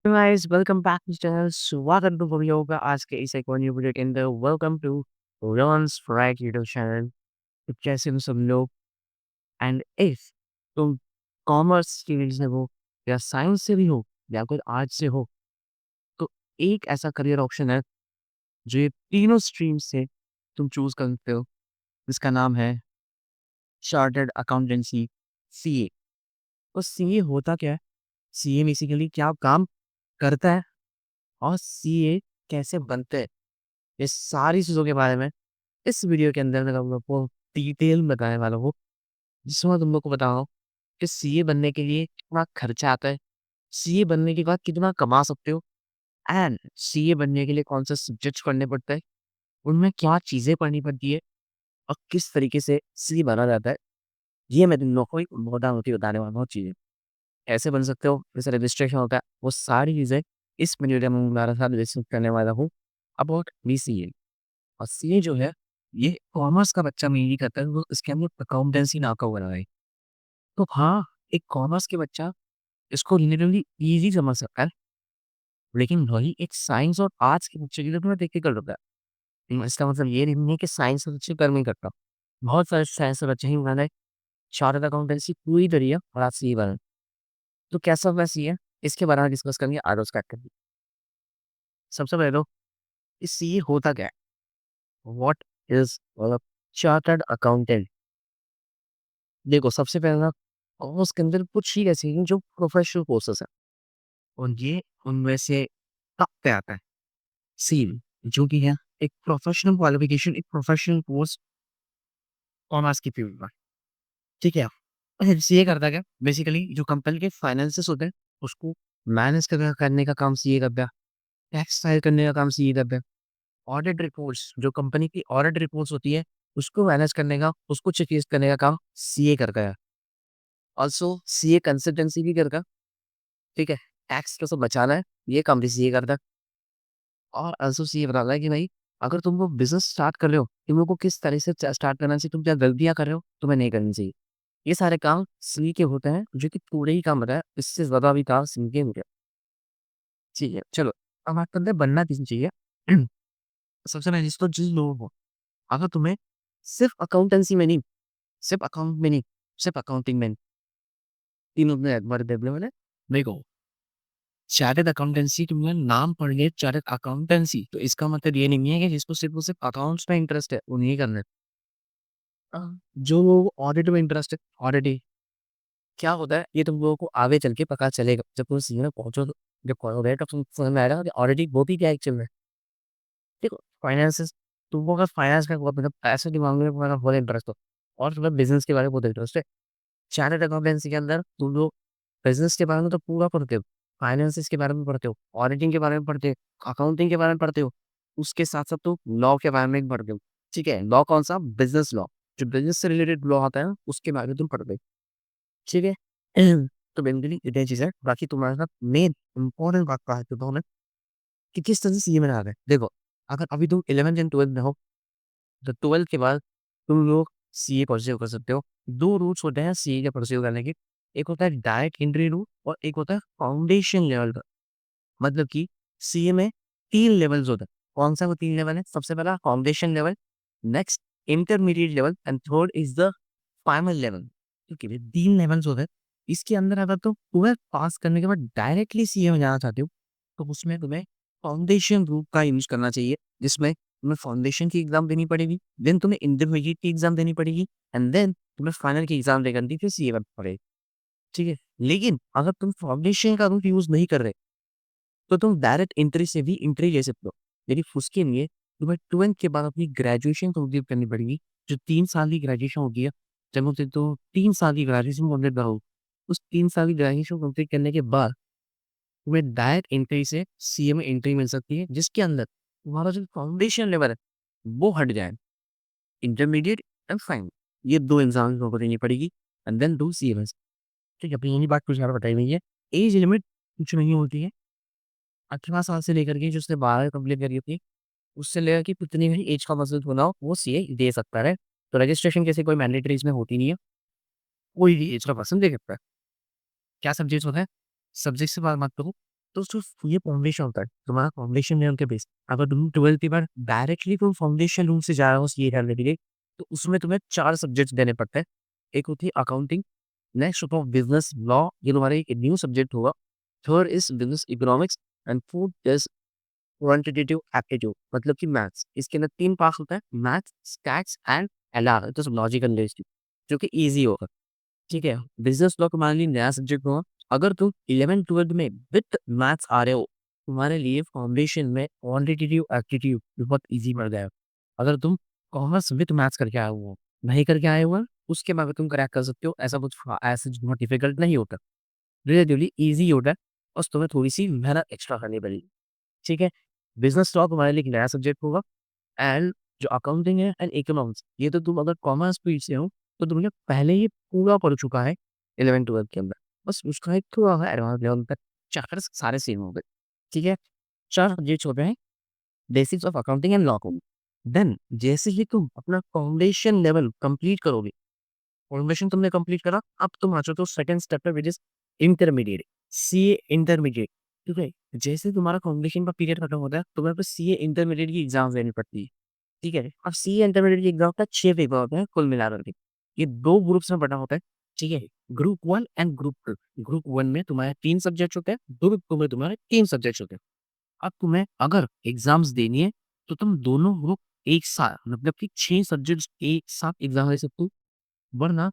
Guys, welcome back to the channel. स्वागत है सभी लोगों का आज के इस एक और न्यू वीडियो के अंदर। Welcome to Ron's frag YouTube channel. तो कैसे हो सब लोग? एंड इफ तुम कॉमर्स फील्ड से हो या साइंस से भी हो या कोई आर्ट से हो, तो एक ऐसा करियर ऑप्शन है जो ये तीनों स्ट्रीम से तुम चूज कर सकते हो, जिसका नाम है चार्टर्ड अकाउंटेंसी, सीए। तो सीए होता क्या है? सीए बेसिकली क्या काम करता है और सीए कैसे बनते हैं, ये सारी चीज़ों के बारे में इस वीडियो के अंदर मैं तुम लोग को डिटेल में बताने वाला हूँ। जिसमें तुम लोग को बताऊँ कि सीए बनने के लिए कितना खर्चा आता है, सीए बनने के बाद कितना कमा सकते हो एंड सीए बनने के लिए कौन से सब्जेक्ट्स पढ़ने पड़ते हैं, उनमें क्या चीज़ें पढ़नी पड़ती है और किस तरीके से सीए बना जाता है। ये मैं तुम लोग को एक मोटा-मोटी बताने वाला हूँ चीज़ें। कैसे बन सकते हो, जैसे रजिस्ट्रेशन होता है, वो सारी चीज़ें इस वीडियो में मैं तुम्हारे साथ डिस्कस करने वाला हूँ अबाउट बीसीए। और सीए जो है, ये कॉमर्स का बच्चा मेनली करता है, वो इसके अंदर अकाउंटेंसी नाम का वो रहा है। तो हाँ, एक कॉमर्स के बच्चा इसको रिलेटिवली ईज़ी समझ सकता है, लेकिन वही एक साइंस और आर्ट्स के बच्चे के लिए थोड़ा डिफिकल्ट होता है। इसका मतलब ये नहीं है कि साइंस का बच्चे कर नहीं करता। बहुत सारे साइंस के बच्चे ही उन्होंने चार्टर्ड अकाउंटेंसी पूरी करी है और आज सीए बने। तो कैसा होगा सीए? इसके बारे में डिस्कस करेंगे आगे स्टार्ट करेंगे। सबसे पहले तो इस सीए होता क्या है? What is a chartered accountant? देखो, सबसे पहले ना कॉमर्स के अंदर कुछ ही ऐसे हैं जो प्रोफेशनल कोर्सेस हैं और ये उनमें से टॉप पे आता है। सील जो कि है एक प्रोफेशनल क्वालिफिकेशन, एक प्रोफेशनल कोर्स कॉमर्स की फील्ड में। ठीक है? सीए करता क्या? बेसिकली जो कंपनी के फाइनेंसेस होते हैं, उसको मैनेज करने का काम सीए करता है। टैक्स फाइल करने का काम सीए करता है। ऑडिट रिपोर्ट्स, जो कंपनी की ऑडिट रिपोर्ट्स होती है, उसको मैनेज करने का, उसको चेक करने का काम सीए करता है। ऑल्सो सीए कंसल्टेंसी भी करता है। ठीक है? टैक्स को सब बचाना है, ये काम भी सीए करता है। और ऑल्सो सीए बताता है कि भाई, अगर तुम वो बिज़नेस स्टार्ट कर रहे हो, तुम लोग को किस तरह से स्टार्ट करना चाहिए, तुम क्या गलतियाँ कर रहे हो, तुम्हें नहीं करनी चाहिए। ये सारे काम सीए के होते हैं, जो कि पूरे ही काम बताया, इससे ज़्यादा भी काम सीए के होते हैं। ठीक है, चलो अब बात करते हैं बनना किस चाहिए। सबसे पहले तो जिन लोगों को, अगर तुम्हें सिर्फ़ अकाउंटेंसी में नहीं, सिर्फ़ अकाउंट में नहीं, सिर्फ़ अकाउंटिंग में नहीं, तीनों में एक बार डेवलप है। देखो, चार्टर्ड अकाउंटेंसी तुमने नाम पढ़ लिया चार्टर्ड अकाउंटेंसी, तो इसका मतलब ये नहीं है कि जिसको सिर्फ़ और सिर्फ़ अकाउंट्स में इंटरेस्ट है, उन्हें ही करना है। जो लोग ऑडिट में इंटरेस्ट है, ऑडिट ही क्या होता है, ये तुम लोगों को आगे चल के पता चलेगा। जब तुम सीए में पहुँचो, जब पढ़ोगे तब तुम समझ में आएगा कि ऑडिट ही वो भी क्या एक्चुअल में। देखो, फाइनेंसेस, तुमको अगर फाइनेंस का बहुत मतलब पैसे के मामले में तुम्हारा बहुत इंटरेस्ट हो और तुम्हें बिज़नेस के बारे में बहुत इंटरेस्ट है, चार्टर्ड अकाउंटेंसी के अंदर तुम लोग बिज़नेस के बारे में तो पूरा पढ़ते हो, फाइनेंसेस के बारे में पढ़ते हो, ऑडिटिंग के बारे में पढ़ते हो, अकाउंटिंग के बारे में पढ़ते हो, उसके साथ-साथ तुम लॉ के बारे में भी पढ़ते हो। ठीक है? लॉ कौन-सा? बिज़नेस लॉ, जो बिज़नेस से रिलेटेड लॉ आता है, उसके बारे में तुम पढ़ते हो। ठीक है? तो बेसिकली इतनी चीज़ें हैं, बाकी तुम्हारे साथ मेन इम्पोर्टेंट बात क्या है बताऊँ मैं, कि किस तरह से सीए में आ गए। देखो, अगर अभी तुम 11th एंड 12th में हो, तो 12th के बाद तुम लोग सीए परस्यू कर सकते हो। 2 रूट्स होते हैं सीए के परस्यू करने के। एक होता है डायरेक्ट एंट्री रूट और एक होता है फाउंडेशन लेवल का। मतलब कि सीए में 3 लेवल्स होते हैं। कौन-सा वो 3 लेवल है? सबसे पहला foundation level, next intermediate level and third is the final level. ठीक है? ये 3 लेवल्स होते हैं। इसके अंदर अगर तुम 12th पास करने के बाद डायरेक्टली सीए में जाना चाहते हो, तो उसमें तुम्हें फाउंडेशन रूट का यूज़ करना चाहिए, जिसमें तुम्हें फाउंडेशन की एग्ज़ाम देनी पड़ेगी, देन तुम्हें इंटरमीडिएट की एग्ज़ाम देनी पड़ेगी एंड देन तुम्हें फाइनल की एग्ज़ाम देकर दी फिर सीए करनी पड़ेगी। ठीक है? लेकिन अगर तुम फाउंडेशन का रूट यूज़ नहीं कर रहे, तो तुम डायरेक्ट एंट्री से भी एंट्री ले सकते हो। लेकिन उसके लिए तुम्हें 12th के बाद अपनी ग्रेजुएशन कंप्लीट करनी पड़ेगी, जो 3 साल की ग्रेजुएशन होती है। जब होते तो 3 साल की ग्रेजुएशन कंप्लीट करो, उस 3 साल की ग्रेजुएशन कंप्लीट करने के बाद तुम्हें डायरेक्ट एंट्री से सीए में एंट्री मिल सकती है, जिसके अंदर तुम्हारा जो फाउंडेशन लेवल है, वो हट जाए। इंटरमीडिएट एंड फाइनल, ये 2 एग्ज़ाम तुमको देनी पड़ेगी एंड देन डू सीए बस। ठीक है? अपनी यही बात कुछ ज़्यादा बताई गई है। एज लिमिट कुछ नहीं होती है। 18 साल से लेकर के जो उसने 12 कंप्लीट करी होती है, उससे लेकर के कितनी भी एज का मज़दूर होना हो, वो सीए दे सकता है। तो रजिस्ट्रेशन जैसे कोई मैंडेटरी इसमें होती नहीं है, कोई भी एज का पर्सन दे सकता है। क्या सब्जेक्ट्स होते हैं? सब्जेक्ट से बात मत करूँ, तो सिर्फ ये फाउंडेशन होता है, तुम्हारा फाउंडेशन लेवल के बेस। अगर तुम 12th के बाद डायरेक्टली तुम फाउंडेशन रूम से जा रहे हो सीए करने के लिए, तो उसमें तुम्हें 4 सब्जेक्ट्स देने पड़ते हैं। एक होती है अकाउंटिंग, नेक्स्ट होता है बिज़नेस लॉ, ये तुम्हारा एक न्यू सब्जेक्ट होगा। Third is business economics and fourth is quantitative aptitude मतलब कि मैथ्स। इसके अंदर 3 पार्ट होता है, मैथ्स, स्टैट्स एंड एलआर, तो लॉजिकल लिस्ट, जो कि ईज़ी होगा। ठीक है? बिज़नेस लॉ तुम्हारे लिए नया सब्जेक्ट होगा। अगर तुम 11th-12th में विथ मैथ्स आ रहे हो, तुम्हारे लिए फाउंडेशन में क्वांटिटेटिव एप्टीट्यूड बहुत ईज़ी पड़ जाएगा। अगर तुम कॉमर्स विथ मैथ्स करके आए हो, नहीं करके आए हो, उसके बाद तुम क्रैक कर सकते हो। ऐसा कुछ ऐसा बहुत डिफिकल्ट नहीं होता। रिलेटिवली ईज़ी होता है, बस तुम्हें थोड़ी-सी मेहनत एक्स्ट्रा करनी पड़ेगी। ठीक है? बिज़नेस लॉ तुम्हारे लिए एक नया सब्जेक्ट होगा एंड जो अकाउंटिंग है एंड इकोनॉमिक्स, ये तो तुम अगर कॉमर्स फील्ड से हो, तो तुमने पहले ही पूरा पढ़ चुका है 11th-12th के अंदर। बस उसका एक थोड़ा-सा एडवांस लेवल तक चैप्टर्स सारे सेम होंगे। ठीक है? 4 सब्जेक्ट्स होते हैं, basics of accounting and law को। देन जैसे ही तुम अपना फाउंडेशन लेवल कंप्लीट करोगे, फाउंडेशन तुमने कंप्लीट करा, अब तुम आ चुके हो सेकंड स्टेप पे, which is intermediate, CA intermediate. ठीक है? जैसे तुम्हारा फाउंडेशन का पीरियड खत्म होता है, तुम्हें फिर सीए इंटरमीडिएट की एग्ज़ाम देनी पड़ती है। ठीक है? अब सीए इंटरमीडिएट की एग्ज़ाम का 6 पेपर होते हैं कुल मिलाकर के। ये 2 ग्रुप्स में बँटा होता है। ठीक है? Group 1 and group 2। ग्रुप 1 में तुम्हारे 3 सब्जेक्ट्स होते हैं, ग्रुप 2 में तुम्हारे 3 सब्जेक्ट्स होते हैं। अब तुम्हें अगर एग्ज़ाम्स देनी है, तो तुम दोनों ग्रुप एक साथ मतलब कि 6 सब्जेक्ट्स एक साथ एग्ज़ाम दे सकते हो, वरना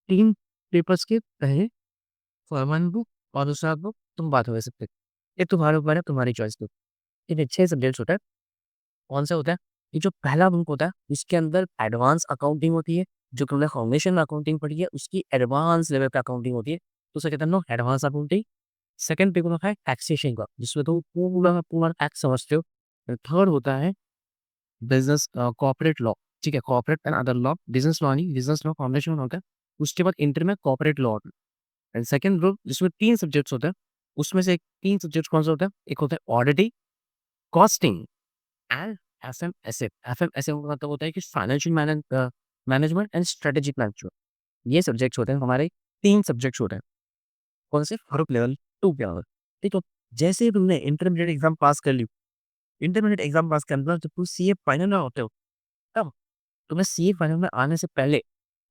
3 पेपर्स के पहले फॉरवन बुक और दूसरा बुक तुम बात हो सकते हो। ये तुम्हारे ऊपर है, तुम्हारी चॉइस पे। ठीक है? 6 सब्जेक्ट्स होता है। कौन सा होता है? ये जो पहला बुक होता है, इसके अंदर एडवांस अकाउंटिंग होती है, जो तुमने फाउंडेशन में अकाउंटिंग पढ़ी है, उसकी एडवांस लेवल पे अकाउंटिंग होती है, तो उसे कहते हैं हम लोग एडवांस अकाउंटिंग। सेकंड पेपर होता है टैक्सेशन का, जिसमें तुम पूरा का पूरा टैक्स समझते हो। थर्ड होता है बिज़नेस कॉर्पोरेट लॉ, ठीक है? Corporate and other law, business law नहीं, बिज़नेस लॉ फाउंडेशन में होता है। उसके बाद इंटर में corporate law and second group जिसमें 3 सब्जेक्ट्स होते हैं, उसमें से 3 सब्जेक्ट्स कौन-सा होता है? एक होता है ऑडिटिंग, कॉस्टिंग एंड एफएमएसए। एफएमएसए का मतलब होता है कि financial management and strategic management. ये सब्जेक्ट्स होते हैं हमारे, 3 सब्जेक्ट्स होते हैं। कौन से? ग्रुप लेवल 2 के अंदर। ठीक है? जैसे ही तुमने इंटरमीडिएट एग्ज़ाम पास कर ली, इंटरमीडिएट एग्ज़ाम पास करने के बाद जब तुम सीए फाइनल में होते हो, तब तुम्हें सीए फाइनल में आने से पहले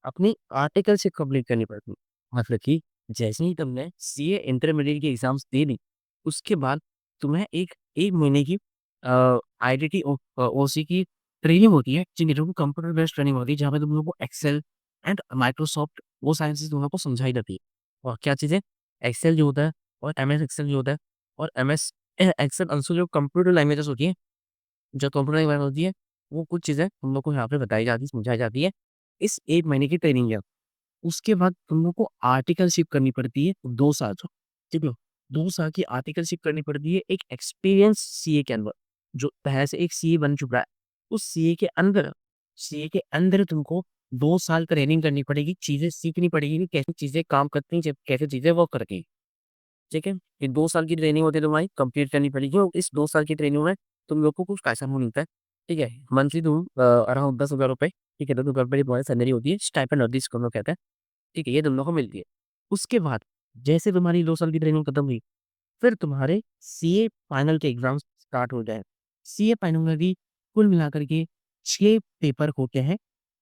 अपनी आर्टिकलशिप कंप्लीट करनी पड़ती है। मतलब कि जैसे ही तुमने सीए इंटरमीडिएट की एग्ज़ाम्स दे दी, उसके बाद तुम्हें एक 1 महीने की आईटीटी ओसी की ट्रेनिंग होती है, जिन लोगों को कंप्यूटर बेस्ड ट्रेनिंग होती है, जहाँ पे तुम लोगों को एक्सेल एंड माइक्रोसॉफ्ट वो सारी चीज़ें तुम लोगों को समझाई जाती है। और क्या चीज़ें? एक्सेल जो होता है और एमएस एक्सेल जो होता है और एमएस एक्सेल ऑल्सो जो कंप्यूटर लैंग्वेजेज़ होती हैं, जो कंप्यूटर लैंग्वेज होती है, वो कुछ चीज़ें हम लोग को यहाँ पे बताई जाती है, समझाई जाती है, इस 1 महीने की ट्रेनिंग के। उसके बाद तुम लोग को आर्टिकलशिप करनी पड़ती है 2 साल की, ठीक है? 2 साल की आर्टिकलशिप करनी पड़ती है एक एक्सपीरियंस सीए के अंदर, जो पहले से एक सीए बन चुका है। उस सीए के अंदर तुमको 2 साल ट्रेनिंग करनी पड़ेगी, चीज़ें सीखनी पड़ेगी कि कैसे चीज़ें काम करती हैं, कैसे चीज़ें वर्क करती हैं, ठीक है? ये 2 साल की ट्रेनिंग होती है तुम्हारी, कंप्लीट करनी पड़ेगी और इस 2 साल की ट्रेनिंग में तुम लोग को कुछ पैसा नहीं मिलता है, ठीक है? मंथली तुम अराउंड ₹10,000, ठीक है? ₹10,000 तुम्हारी सैलरी होती है, स्टाइपेंड होती है जिसको हम लोग कहते हैं। ठीक है, ये दोनों को मिलती है। उसके बाद जैसे तुम्हारी 2 साल की ट्रेनिंग खत्म हुई, फिर तुम्हारे सीए फाइनल के एग्ज़ाम्स स्टार्ट हो जाए। सीए फाइनल में भी कुल मिलाकर के 6 पेपर होते हैं,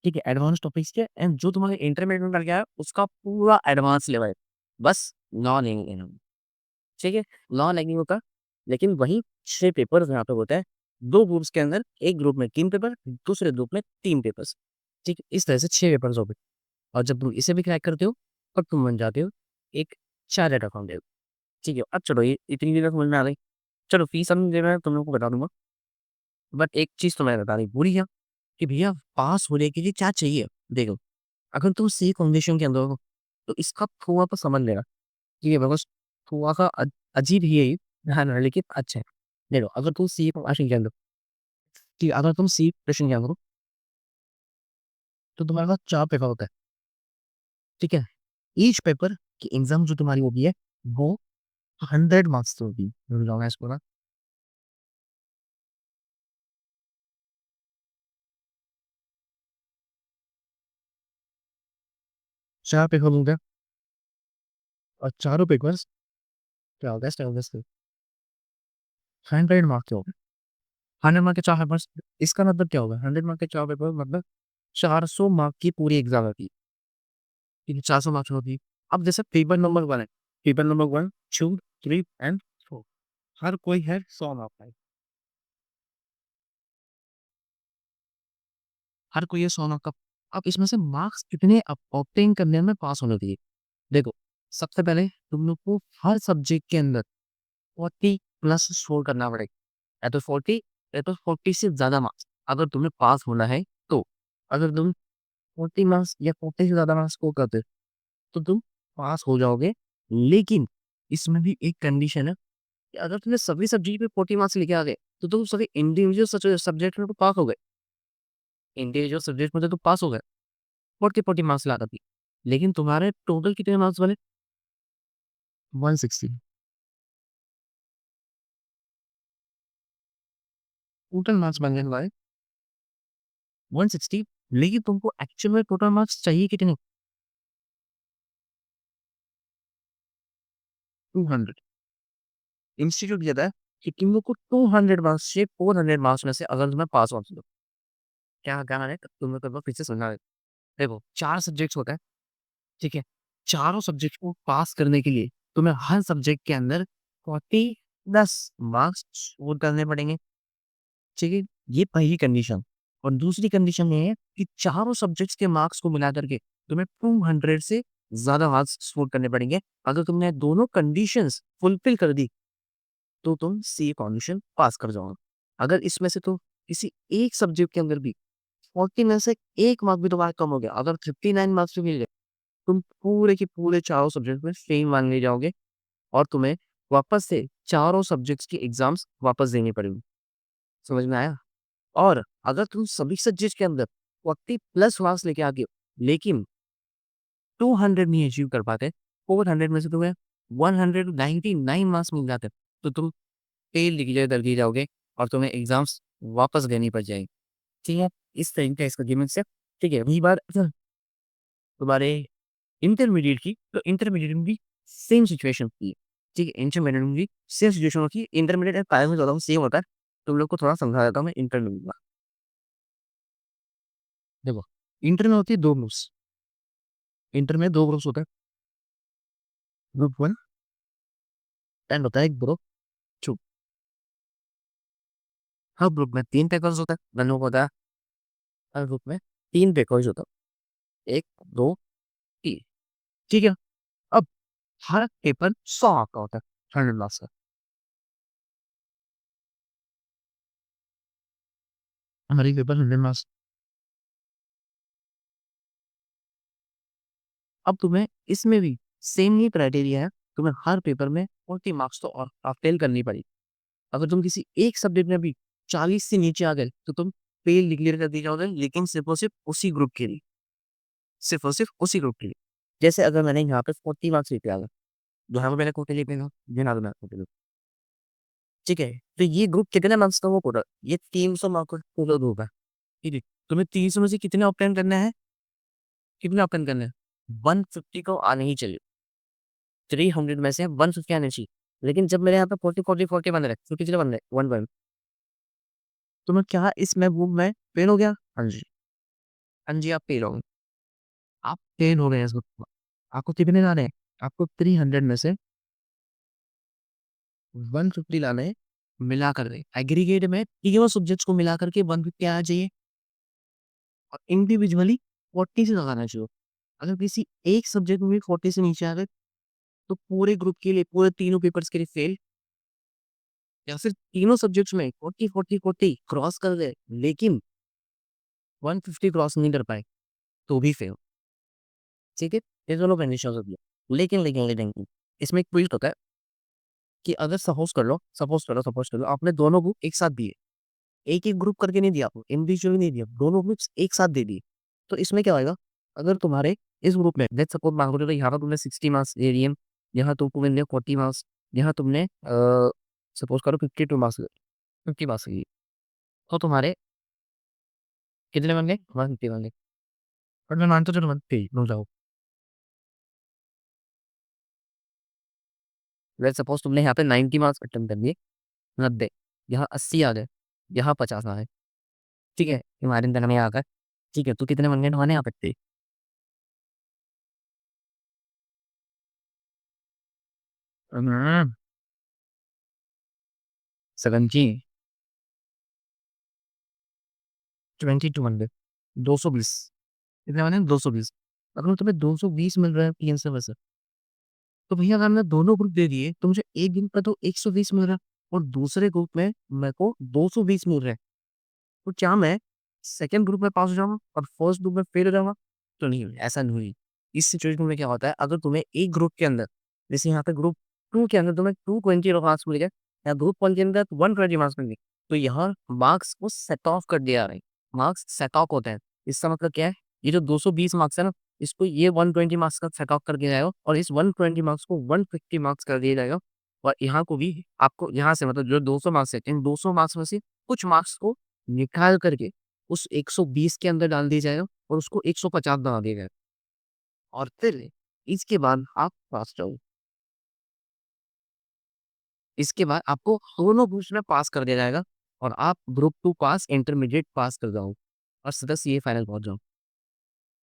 ठीक है? एडवांस टॉपिक्स के एंड जो तुम्हारे इंटरमीडिएट में कर गया है, उसका पूरा एडवांस लेवल है। बस लॉ नहीं है, ठीक है? लॉ नहीं होता, लेकिन वही 6 पेपर्स यहाँ पे होता है। 2 ग्रुप्स के अंदर, एक ग्रुप में 3 पेपर, दूसरे ग्रुप में 3 पेपर्स, ठीक है? इस तरह से 6 पेपर्स हो गए। और जब तुम इसे भी क्रैक करते हो, तब तुम बन जाते हो एक चार्टर्ड अकाउंटेंट। ठीक है, अब चलो ये इतनी चीज़ें समझ में आ गई। चलो फीस समझे मैं तुम लोगों को बता दूँगा। बट एक चीज़ तो मैं बतानी भूल ही गया कि भैया पास होने के लिए क्या चाहिए? देखो, अगर तुम सी फाउंडेशन के अंदर हो, तो इसका थोड़ा-सा समझ लेना। ठीक है, बिकॉज़ थोड़ा-सा अजीब ही है ये, हाँ, लेकिन अच्छा है। देखो, अगर तुम सी फाउंडेशन के अंदर ठीक है, अगर तुम सी फाउंडेशन के अंदर हो, तो तुम्हारे पास 4 पेपर होता है, ठीक है? ईच पेपर की एग्ज़ाम जो तुम्हारी होती है, वो 100 मार्क्स की होगी। रुक जाओ मैं इसको ना 4 पेपर होंगे और चारों पेपर्स क्या होगा स्टेप बाय स्टेप। 100 मार्क्स के हो गए। 100 मार्क के 4 पेपर्स, इसका मतलब क्या होगा? 100 मार्क के 4 पेपर मतलब 400 मार्क की पूरी एग्ज़ाम होती है। ठीक है, 400 मार्क्स होती है। अब जैसे पेपर नंबर 1 है, पेपर नंबर 1, 2, 3 एंड 4, हर कोई है 100 मार्क का, हर कोई है 100 मार्क का। अब इसमें से मार्क्स कितने ऑब्टेन करने में पास होने चाहिए? देखो, सबसे पहले तुम लोग को हर सब्जेक्ट के अंदर 40 प्लस स्कोर करना पड़ेगा। या तो 40 या तो 40 से ज़्यादा मार्क्स अगर तुम्हें पास होना है तो। अगर तुम 40 मार्क्स या 40 से ज़्यादा मार्क्स स्कोर करते हो, तो तुम पास हो जाओगे। लेकिन इसमें भी एक कंडीशन है कि अगर तुमने सभी सब्जेक्ट में 40 मार्क्स लेके आ गए, तो तुम सभी इंडिविजुअल सब्जेक्ट में तो पास हो गए। इंडिविजुअल सब्जेक्ट में तो तुम पास हो गए, 40-40 मार्क्स ला करके। लेकिन तुम्हारे टोटल कितने मार्क्स बने? 160 टोटल मार्क्स बन गए तुम्हारे 160। लेकिन तुमको एक्चुअल में टोटल मार्क्स चाहिए कितने? 200। इंस्टीट्यूट कहता है कि तुम लोग को 200 मार्क्स से 400 मार्क्स में से अगर तुम्हें पास आउट हो, क्या कहना है तुम लोग को फिर से समझा देता हूँ। देखो, 4 सब्जेक्ट्स होता है, ठीक है? चारों सब्जेक्ट को पास करने के लिए तुम्हें हर सब्जेक्ट के अंदर 40 प्लस मार्क्स स्कोर करने पड़ेंगे, ठीक है? ये पहली कंडीशन। और दूसरी कंडीशन ये है कि चारों सब्जेक्ट्स के मार्क्स को मिला करके तुम्हें 200 से ज़्यादा मार्क्स स्कोर करने पड़ेंगे। अगर तुमने दोनों कंडीशंस फुलफिल कर दी, तो तुम सी कंडीशन पास कर जाओगे। अगर इसमें से तो किसी एक सब्जेक्ट के अंदर भी 40 में से 1 मार्क भी तुम्हारा कम हो गया, अगर 59 मार्क्स भी मिल गए, तुम पूरे के पूरे चारों सब्जेक्ट में फेल माने जाओगे और तुम्हें वापस से चारों सब्जेक्ट्स की एग्ज़ाम्स वापस देनी पड़ेगी। समझ में आया? और अगर तुम सभी सब्जेक्ट्स के अंदर 40 प्लस मार्क्स लेके आ गए हो, लेकिन 200 नहीं अचीव कर पाते, 400 में से तुम्हें 199 मार्क्स मिल जाते, तो तुम फेल डिक्लेयर कर दिए जाओगे और तुम्हें एग्ज़ाम्स वापस देनी पड़ जाएगी। ठीक है? इस तरीके का इसका गेमिंग से, ठीक है? रही बात तुम्हारे इंटरमीडिएट की, तो इंटरमीडिएट में भी सेम सिचुएशन होती है। ठीक है? इंटरमीडिएट में भी सेम सिचुएशन होती है। इंटरमीडिएट एंड फाइनल में ज़्यादा सेम होता है। तुम लोग को थोड़ा समझा देता हूँ मैं इंटरमीडिएट का। देखो, इंटर में होती है 2 ग्रुप्स। इंटर में 2 ग्रुप्स होते हैं। ग्रुप 1 एंड होता है ग्रुप 2। हर ग्रुप में 3 पेपर्स होता है। मैंने आपको बताया, हर ग्रुप में 3 पेपर्स होता है। 1, 2, 3। ठीक है? अब हर पेपर 100 मार्क्स का होता है, 100 मार्क्स का। हर एक पेपर 100 मार्क्स। अब तुम्हें इसमें भी सेम ही क्राइटेरिया है, तुम्हें हर पेपर में 40 मार्क्स तो और फेल करनी पड़ेगी। अगर तुम किसी एक सब्जेक्ट में भी 40 से नीचे आ गए, तो तुम फेल डिक्लेयर कर दिए जाओगे, लेकिन सिर्फ़ और सिर्फ़ उसी ग्रुप के लिए, सिर्फ़ और सिर्फ़ उसी ग्रुप के लिए। जैसे अगर मैंने यहाँ पे 40 मार्क्स लेके आ गया, यहाँ पे मैंने कोटे लिखे ना, गिना दो मैं कोटे लिख, ठीक है? तो ये ग्रुप कितने मार्क्स का वो कोटा, ये 300 मार्क्स का टोटल ग्रुप है, ठीक है? तुम्हें 300 में से कितने ऑब्टेन करने हैं? कितने ऑब्टेन करने हैं? 150 को आने ही चाहिए। 300 में से 150 आने चाहिए। लेकिन जब मेरे यहाँ पे 40, 40, 40 बन रहे हैं, तो कितने बन रहे हैं? 1 तो मैं क्या इसमें वो मैं फेल हो गया? हाँ जी। हाँ जी, आप फेल हो गए। आप फेल हो गए हैं इस ग्रुप में। आपको कितने लाने हैं? आपको 300 में से 150 लाने हैं, मिला कर दें। एग्रीगेट में तीनों सब्जेक्ट्स को मिला करके 150 आना चाहिए और इंडिविजुअली 40 से ज़्यादा आना चाहिए। अगर किसी एक सब्जेक्ट में भी 40 से नीचे आ गए, तो पूरे ग्रुप के लिए, पूरे तीनों पेपर्स के लिए फेल। या फिर तीनों सब्जेक्ट्स में 40, 40, 40 क्रॉस कर गए, लेकिन 150 क्रॉस नहीं कर पाए, तो भी फेल। ठीक है? ये दोनों कंडीशंस होती है। लेकिन इसमें एक ट्विस्ट होता है कि अगर सपोज़ कर लो आपने दोनों बुक एक साथ दिए। एक-एक ग्रुप करके नहीं दिया आपको, इंडिविजुअली नहीं दिया, दोनों बुक्स एक साथ दे दिए। तो इसमें क्या होएगा, अगर तुम्हारे इस ग्रुप में लेट्स सपोज़ मान लो यहाँ पर तुमने 60 मार्क्स ले लिए, यहाँ तुमने लिए 40 मार्क्स, यहाँ तुमने सपोज़ करो 52 मार्क्स 50 मार्क्स लिए। तो तुम्हारे कितने बन गए? 150 बन गए। और मैं मानता हूँ चलो 150 रुक जाओ। लेट्स सपोज़ तुमने यहाँ पे 90 मार्क्स अटेम्प्ट कर लिए, 90, यहाँ 80 आ गए, यहाँ 50 आ गए, ठीक है? हमारे अंदर हमें आ गए, ठीक है? तो कितने बन गए तुम्हारे यहाँ पे? 70, 22 बन गए, 220, कितने बने? 220। अगर तुम्हें 220 मिल रहा है पीएन से वैसे, तो भैया अगर मैं दोनों ग्रुप दे दिए तो मुझे एक ग्रुप में तो 120 मिल रहा है और दूसरे ग्रुप में मेरे को 220 मिल रहा है। तो क्या मैं सेकंड ग्रुप में पास हो जाऊँगा और फर्स्ट ग्रुप में फेल हो जाऊँगा? तो नहीं, ऐसा नहीं हुई। इस सिचुएशन में क्या होता है, अगर तुम्हें एक ग्रुप के अंदर, जैसे यहाँ पे ग्रुप 2 के अंदर तुम्हें 220 मार्क्स मिल गए या ग्रुप 1 के अंदर 120 मार्क्स मिल गए, तो यहाँ मार्क्स को सेट ऑफ कर दिया है। मार्क्स सेट ऑफ होते हैं। इसका मतलब क्या है? ये जो 220 मार्क्स है ना, इसको ये 120 मार्क्स का सेट ऑफ कर दिया जाएगा और इस 120 मार्क्स को 150 मार्क्स कर दिया जाएगा और यहाँ को भी आपको यहाँ से मतलब जो 200 मार्क्स है, इन 200 मार्क्स में से कुछ मार्क्स को निकाल करके उस 120 के अंदर डाल दिया जाएगा और उसको 150 बना दिया जाएगा और फिर इसके बाद आप पास जाओ। इसके बाद आपको दोनों ग्रुप्स में पास कर दिया जाएगा और आप ग्रुप 2 पास, इंटरमीडिएट पास कर जाओ और सीधा सीए फाइनल पहुँच जाओ।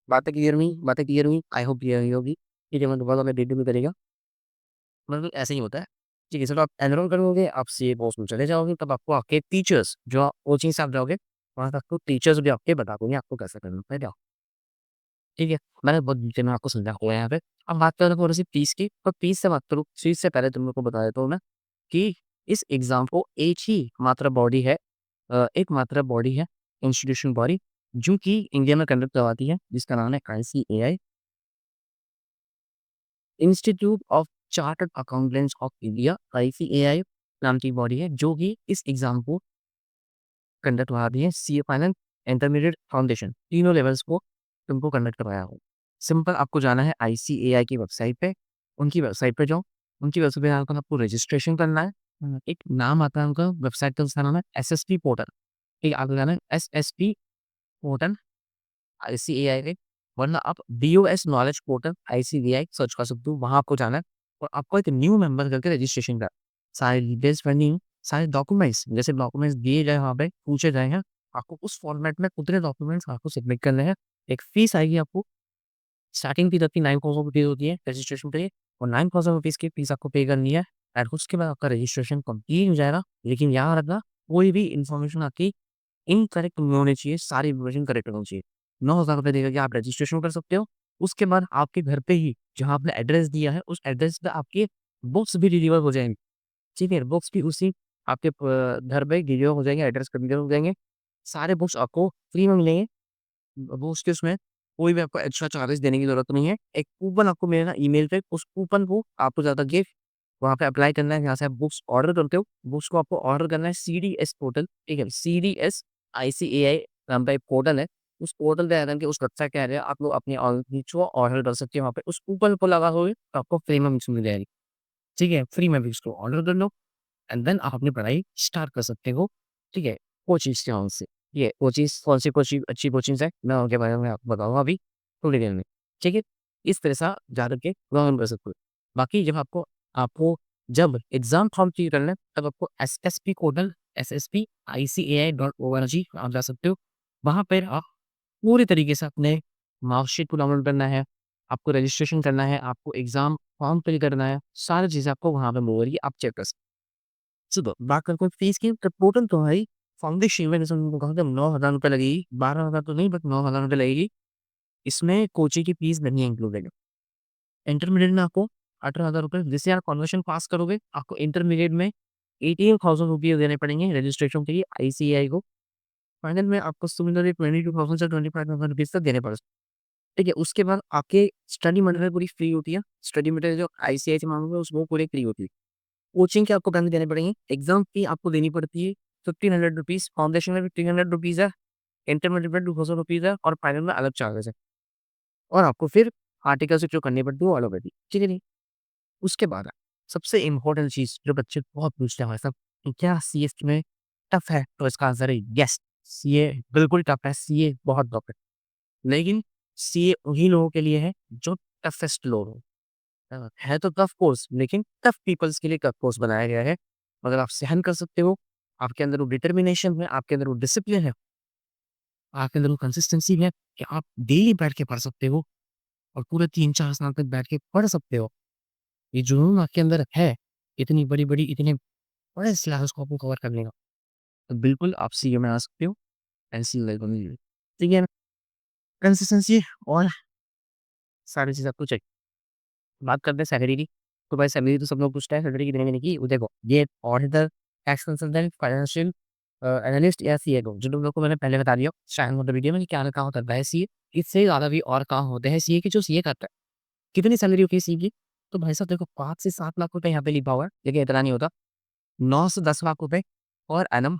बातें क्लियर हुई? बातें क्लियर हुई? आई होप क्लियर हुई होगी। ठीक है, मैं दोबारा मैं डिटेल में करेगा। मतलब ऐसे ही होता है। ठीक है, चलो आप एनरोल करोगे, आप सीए कोर्स में चले जाओगे, तब आपको आपके टीचर्स जो कोचिंग से आप जाओगे, वहाँ तक आपको टीचर्स भी आपके बता देंगे आपको कैसे करना है। ठीक है, मैंने बहुत डिटेल में आपको समझा हुआ है यहाँ पे। अब बात करें थोड़ी-सी फीस की, तो फीस से बात करूँ, फीस से पहले तुम लोग को बता देता हूँ मैं कि इस एग्ज़ाम को एक ही मात्र बॉडी है, एक मात्र बॉडी है, इंस्टीट्यूशन बॉडी, जो कि इंडिया में कंडक्ट करवाती है, जिसका नाम है ICAI, institute of chartered accountants of India, ICAI नाम की बॉडी है, जो कि इस एग्ज़ाम को कंडक्ट करवाती है। सीए फाइनल, इंटरमीडिएट, फाउंडेशन तीनों लेवल्स को तुमको कंडक्ट करवाया हो। सिंपल आपको जाना है आईसीएआई की वेबसाइट पे, उनकी वेबसाइट पे जाओ, उनकी वेबसाइट पे जाकर आपको रजिस्ट्रेशन करना है। एक नाम आता है उनका वेबसाइट का, उसका नाम है एसएसपी पोर्टल। ठीक है, आपको जाना है एसएसपी पोर्टल आईसीएआई के, वरना आप BOS knowledge portal ICAI search कर सकते हो, वहाँ आपको जाना है और आपको एक न्यू मेंबर करके रजिस्ट्रेशन करना है। सारे डिटेल्स भरनी है, सारे डॉक्यूमेंट्स जैसे डॉक्यूमेंट्स दिए जाए वहाँ पे पूछे गए हैं, आपको उस फॉर्मेट में उतने डॉक्यूमेंट्स आपको सबमिट करने हैं। एक फीस आएगी आपको, स्टार्टिंग फीस आपकी 9,000 रुपीज़ होती है रजिस्ट्रेशन के लिए और 9,000 रुपीज़ की फीस आपको पे करनी है एंड उसके बाद आपका रजिस्ट्रेशन कंप्लीट हो जाएगा। लेकिन याद रखना, कोई भी इन्फॉर्मेशन आपकी इनकरेक्ट नहीं होनी चाहिए, सारी इन्फॉर्मेशन करेक्ट होनी चाहिए। 9,000 रुपए देकर के आप रजिस्ट्रेशन कर सकते हो। उसके बाद आपके घर पे ही जहाँ आपने एड्रेस दिया है, उस एड्रेस पे आपके बुक्स भी डिलीवर हो जाएँगी। ठीक है? बुक्स भी उसी आपके घर पे डिलीवर हो जाएँगे, एड्रेस पे डिलीवर हो जाएँगे। सारे बुक्स आपको फ्री में मिलेंगे। वो उसके उसमें कोई भी आपको एक्स्ट्रा चार्जेस देने की ज़रूरत नहीं है। एक कूपन आपको मिलेगा ईमेल पे, उस कूपन को आपको ज़्यादा गिफ्ट वहाँ पे अप्लाई करना है, जहाँ से आप बुक्स ऑर्डर करते हो। बुक्स को आपको ऑर्डर करना है सीडीएस पोर्टल, ठीक है? सीडीएस आईसीएआई नाम का एक पोर्टल है। उस पोर्टल पे आकर के उस वेबसाइट पे आ जाए, आप लोग अपनी बुक्स को ऑर्डर कर सकते हो वहाँ पे। उस कूपन को लगाओगे तो आपको फ्री में बुक्स मिल जाएगी, ठीक है? फ्री में बुक्स को ऑर्डर कर लो एंड देन आप अपनी पढ़ाई स्टार्ट कर सकते हो, ठीक है? कोचिंग्स के नाम से। ये कोचिंग्स कौन-सी कोचिंग अच्छी कोचिंग्स हैं, मैं उनके बारे में आपको बताऊँगा अभी थोड़ी देर में, ठीक है? इस तरह से आप जा कर के लॉगिन कर सकते हो। बाकी जब आपको आपको जब एग्ज़ाम फॉर्म फिल करना है, तब आपको एसएसपी पोर्टल sspiceai.org आप जा सकते हो। वहाँ पर आप पूरी तरीके से अपने मार्कशीट को डाउनलोड करना है, आपको रजिस्ट्रेशन करना है, आपको एग्ज़ाम फॉर्म फिल करना है, सारी चीज़ें आपको वहाँ पे मिल रही है, आप चेक कर सकते हो। सुनो, बात करते हैं फीस की, तो टोटल तुम्हारी फाउंडेशन में जैसे उनको कहा था 9,000 रुपए लगेगी, 12,000 तो नहीं बट 9,000 रुपए लगेगी। इसमें कोचिंग की फीस नहीं है इंक्लूडेड। इंटरमीडिएट में आपको 18,000 रुपए, जैसे आप कन्वर्शन पास करोगे, आपको इंटरमीडिएट में 18,000 रुपीज़ देने पड़ेंगे रजिस्ट्रेशन के लिए आईसीएआई को। फाइनल में आपको सिमिलरली 22,000 से 25,000 रुपीज़ तक देने पड़ सकते हैं। ठीक है, उसके बाद आपके स्टडी मटेरियल पूरी फ्री होती है। स्टडी मटेरियल जो आईसीएआई से माँगोगे उस वो पूरी फ्री होती है। कोचिंग के आपको पैसे देने पड़ेंगे, एग्ज़ाम फी आपको देनी पड़ती है 1500 रुपीज़, फाउंडेशन में 1500 रुपीज़ है, इंटरमीडिएट में 2000 रुपीज़ है और फाइनल में अलग चार्जेज़ है और आपको फिर आर्टिकल्स जो करनी पड़ती है वो अलग होती है, ठीक है जी? उसके बाद सबसे इम्पोर्टेंट चीज़ जो बच्चे बहुत पूछते हैं हमारे साथ कि क्या सीए में टफ है? तो इसका आंसर है येस, सीए बिल्कुल टफ है, सीए बहुत टफ है। लेकिन सीए उन्हीं लोगों के लिए है जो टफेस्ट लोग हैं। है तो टफ कोर्स लेकिन टफ पीपल्स के लिए टफ कोर्स बनाया गया है। अगर आप सहन कर सकते हो, आपके अंदर वो डिटर्मिनेशन है, आपके अंदर वो डिसिप्लिन है, आपके अंदर वो कंसिस्टेंसी है कि आप डेली बैठ के पढ़ सकते हो और पूरे 3-4 साल तक बैठ के पढ़ सकते हो। ये जुनून आपके अंदर है, इतनी बड़ी-बड़ी, इतने बड़े सिलेबस को आपको कवर करने का, तो बिल्कुल आप सीए में आ सकते हो एंड सी लाइफ में। ठीक है ना? कंसिस्टेंसी और सारी चीज़ आपको चाहिए। बात करते हैं सैलरी की, तो भाई सैलरी तो सब लोग पूछते हैं सैलरी कितने महीने की? देखो ये auditor, tax consultant, financial analyst या सीए को, जो तुम लोग को मैंने पहले बता दिया शायद मतलब वीडियो में कि क्या कहाँ करता है सीए, इससे ज़्यादा भी और काम होते हैं सीए के जो सीए करता है। कितनी सैलरी होती है सीए की? तो भाई साहब देखो 5 से 7 लाख रुपए यहाँ पे लिखा हुआ है, लेकिन इतना नहीं होता। 9 से 10 लाख रुपए पर एनम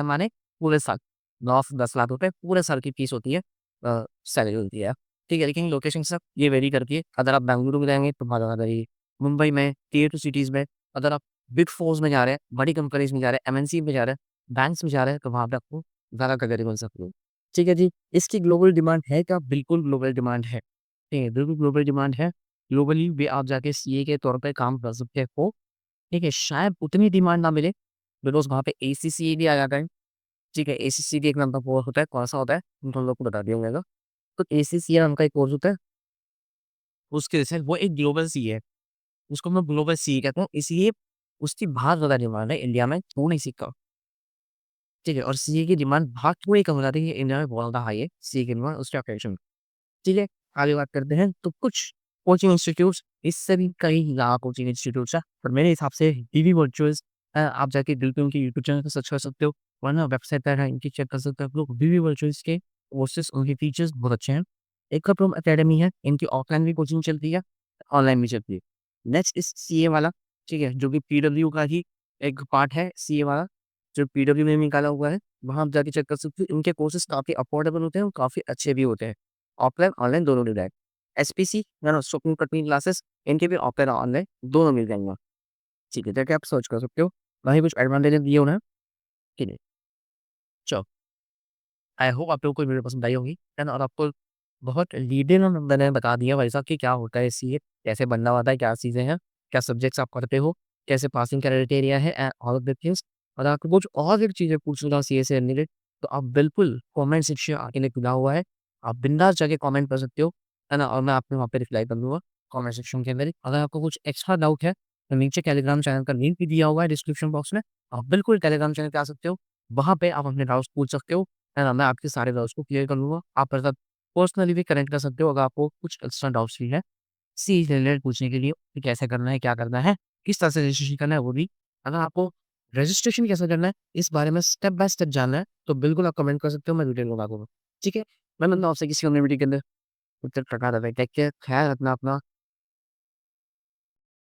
माने पूरे साल। 9 से 10 लाख रुपए पूरे साल की फीस होती है, सैलरी होती है। ठीक है, लेकिन लोकेशन सब ये वेरी करती है। अगर आप बेंगलुरु में रहेंगे तो ज़्यादा रहेगी, मुंबई में, टियर 2 सिटीज़ में, अगर आप बिग 4s में जा रहे हैं, बड़ी कंपनीज़ में जा रहे हैं, एमएनसी में जा रहे हैं, बैंक्स में जा रहे हैं, तो वहाँ पे आपको ज़्यादा सैलरी मिल सकती है। ठीक है जी, इसकी ग्लोबल डिमांड है क्या? बिल्कुल ग्लोबल डिमांड है। ठीक है, बिल्कुल ग्लोबल डिमांड है। ग्लोबली भी आप जाके सीए के तौर पे काम कर सकते हो। ठीक है, शायद उतनी डिमांड ना मिले, बिकॉज़ वहाँ पे एसीसीए भी आ जाता है। ठीक है, एसीसीए एक नाम का कोर्स होता है, कौन-सा होता है? मैं तुम लोग को बता दिया होगा। तो एसीसीए नाम का एक कोर्स होता है, उसके जैसे वो एक ग्लोबल सीए है। उसको मैं ग्लोबल सीए कहता हूँ, इसलिए उसकी बहुत ज़्यादा डिमांड है इंडिया में, थोड़ी सी कम। ठीक है, और सीए की डिमांड बाहर थोड़ी कम हो जाती है, इंडिया में बहुत ज़्यादा हाई है, सीए की डिमांड उसके अपेक्षा। ठीक है, आगे बात करते हैं तो कुछ कोचिंग इंस्टीट्यूट्स, इससे भी कई ज़्यादा कोचिंग इंस्टीट्यूट्स हैं, पर मेरे हिसाब से डीवी वर्चुअल्स, आप जाके बिल्कुल उनके यूट्यूब चैनल पे सर्च कर सकते हो, वरना वेबसाइट पर है इनकी, चेक कर सकते हो आप लोग। डीवी वर्चुअल्स के कोर्सेज़, उनके फीचर्स बहुत अच्छे हैं। एक कपरूम अकेडमी है, इनकी ऑफलाइन भी कोचिंग चलती है, ऑनलाइन भी चलती है। नेक्स्ट इज़ सीए वाला, ठीक है, जो कि पीडब्ल्यू का ही एक पार्ट है सीए वाला, जो पीडब्ल्यू ने निकाला हुआ है, वहाँ आप जाके चेक कर सकते हो। इनके कोर्सेज़ काफ़ी अफोर्डेबल होते हैं और काफ़ी अच्छे भी होते हैं। ऑफलाइन, ऑनलाइन दोनों मिल जाएगा। एसपीसी यानी स्पोकन कटिंग क्लासेस, इनके भी ऑफलाइन और ऑनलाइन दोनों मिल जाएँगे। ठीक है, जाके आप सर्च कर सकते हो। वहीं कुछ एडवांटेजेस दिए हुए हैं। ठीक है, चलो, आई होप आप लोगों को वीडियो पसंद आई होगी, है ना? और आपको बहुत डिटेल में मैंने बता दिया भाई साहब कि क्या होता है सीए, कैसे बनना होता है, क्या चीज़ें हैं, क्या सब्जेक्ट्स आप पढ़ते हो, कैसे पासिंग क्राइटेरिया है and all of the things. और आपको कुछ और भी चीज़ें पूछना हो सीए से रिलेटेड, तो आप बिल्कुल कमेंट सेक्शन आपके लिए खुला हुआ है। आप बिंदास जाके कमेंट कर सकते हो, है ना? और मैं आपको वहाँ पे रिप्लाई कर दूँगा कमेंट सेक्शन के अंदर ही। अगर आपको कुछ एक्स्ट्रा डाउट है, तो नीचे टेलीग्राम चैनल का लिंक भी दिया हुआ है डिस्क्रिप्शन बॉक्स में। आप बिल्कुल टेलीग्राम चैनल पे आ सकते हो, वहाँ पे आप अपने डाउट्स पूछ सकते हो, है ना? मैं आपके सारे डाउट्स को क्लियर कर लूँगा। आप मेरे साथ पर्सनली भी कनेक्ट कर सकते हो अगर आपको कुछ एक्स्ट्रा डाउट्स भी है, सी से रिलेटेड पूछने के लिए कि कैसे करना है, क्या करना है, किस तरह से रजिस्ट्रेशन करना है वो भी। अगर आपको रजिस्ट्रेशन कैसे करना है, इस बारे में स्टेप बाय स्टेप जानना है, तो बिल्कुल आप कमेंट कर सकते हो, मैं डिटेल में बता दूँगा। ठीक है? मैं मिलता हूँ आपसे किसी अन्य वीडियो के अंदर। तब तक ख्याल रखना अपना।